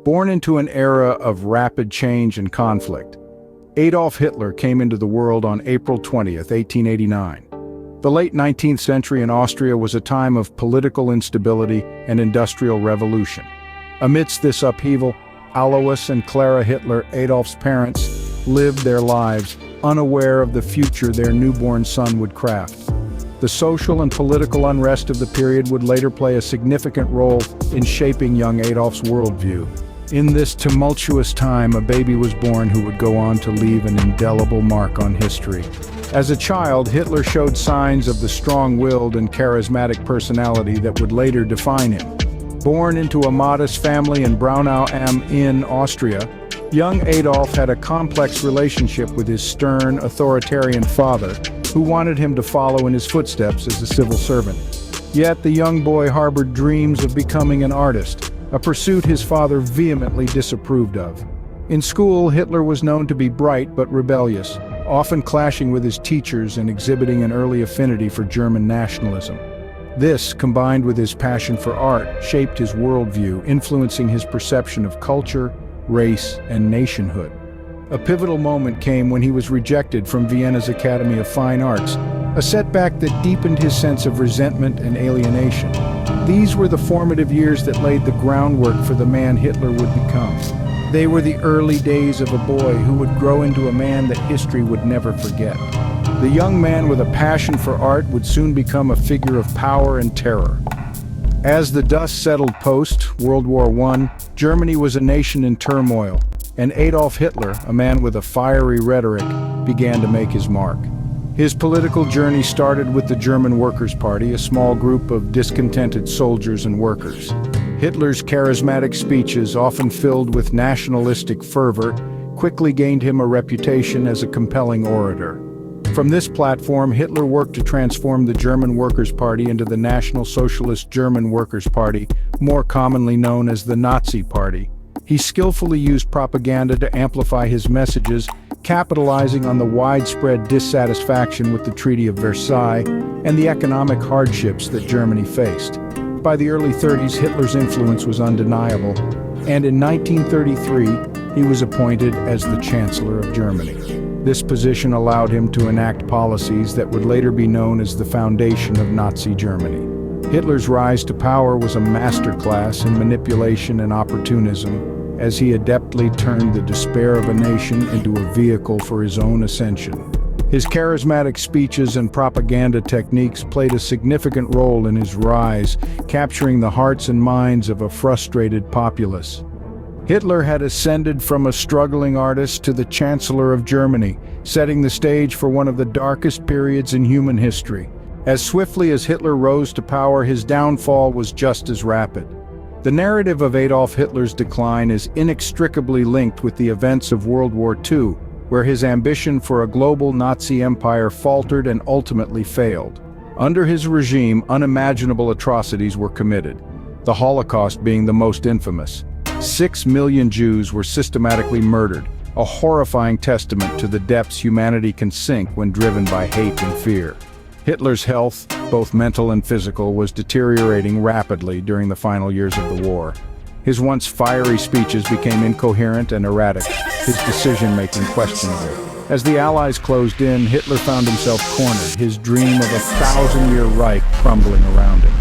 Born into an era of rapid change and conflict, Adolf Hitler came into the world on April 20, 1889. The late 19th century in Austria was a time of political instability and industrial revolution. Amidst this upheaval, Alois and Clara Hitler, Adolf's parents, lived their lives unaware of the future their newborn son would craft. The social and political unrest of the period would later play a significant role in shaping young Adolf's worldview. In this tumultuous time, a baby was born who would go on to leave an indelible mark on history. As a child, Hitler showed signs of the strong-willed and charismatic personality that would later define him. Born into a modest family in Braunau am Inn, Austria, young Adolf had a complex relationship with his stern, authoritarian father, who wanted him to follow in his footsteps as a civil servant. Yet the young boy harbored dreams of becoming an artist, a pursuit his father vehemently disapproved of. In school, Hitler was known to be bright but rebellious, often clashing with his teachers and exhibiting an early affinity for German nationalism. This, combined with his passion for art, shaped his worldview, influencing his perception of culture, race, and nationhood. A pivotal moment came when he was rejected from Vienna's Academy of Fine Arts, a setback that deepened his sense of resentment and alienation. These were the formative years that laid the groundwork for the man Hitler would become. They were the early days of a boy who would grow into a man that history would never forget. The young man with a passion for art would soon become a figure of power and terror. As the dust settled post-World War I, Germany was a nation in turmoil, and Adolf Hitler, a man with a fiery rhetoric, began to make his mark. His political journey started with the German Workers' Party, a small group of discontented soldiers and workers. Hitler's charismatic speeches, often filled with nationalistic fervor, quickly gained him a reputation as a compelling orator. From this platform, Hitler worked to transform the German Workers' Party into the National Socialist German Workers' Party, more commonly known as the Nazi Party. He skillfully used propaganda to amplify his messages, capitalizing on the widespread dissatisfaction with the Treaty of Versailles and the economic hardships that Germany faced. By the early 30s, Hitler's influence was undeniable, and in 1933, he was appointed as the Chancellor of Germany. This position allowed him to enact policies that would later be known as the foundation of Nazi Germany. Hitler's rise to power was a masterclass in manipulation and opportunism, as he adeptly turned the despair of a nation into a vehicle for his own ascension. His charismatic speeches and propaganda techniques played a significant role in his rise, capturing the hearts and minds of a frustrated populace. Hitler had ascended from a struggling artist to the Chancellor of Germany, setting the stage for one of the darkest periods in human history. As swiftly as Hitler rose to power, his downfall was just as rapid. The narrative of Adolf Hitler's decline is inextricably linked with the events of World War II, where his ambition for a global Nazi empire faltered and ultimately failed. Under his regime, unimaginable atrocities were committed, the Holocaust being the most infamous. 6 million Jews were systematically murdered, a horrifying testament to the depths humanity can sink when driven by hate and fear. Hitler's health, both mental and physical, was deteriorating rapidly during the final years of the war. His once fiery speeches became incoherent and erratic, his decision-making questionable. As the Allies closed in, Hitler found himself cornered, his dream of a 1,000-year Reich crumbling around him.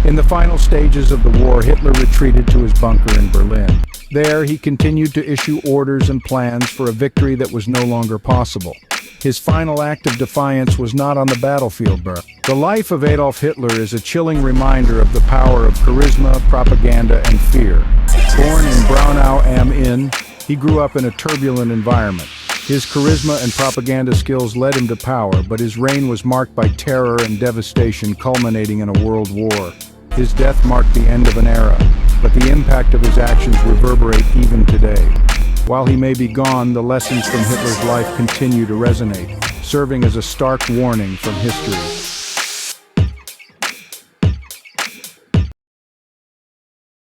In the final stages of the war, Hitler retreated to his bunker in Berlin. There, he continued to issue orders and plans for a victory that was no longer possible. His final act of defiance was not on the battlefield, but the life of Adolf Hitler is a chilling reminder of the power of charisma, propaganda, and fear. Born in Braunau am Inn, he grew up in a turbulent environment. His charisma and propaganda skills led him to power, but his reign was marked by terror and devastation, culminating in a world war. His death marked the end of an era, but the impact of his actions reverberate even today. While he may be gone, the lessons from Hitler's life continue to resonate, serving as a stark warning from history.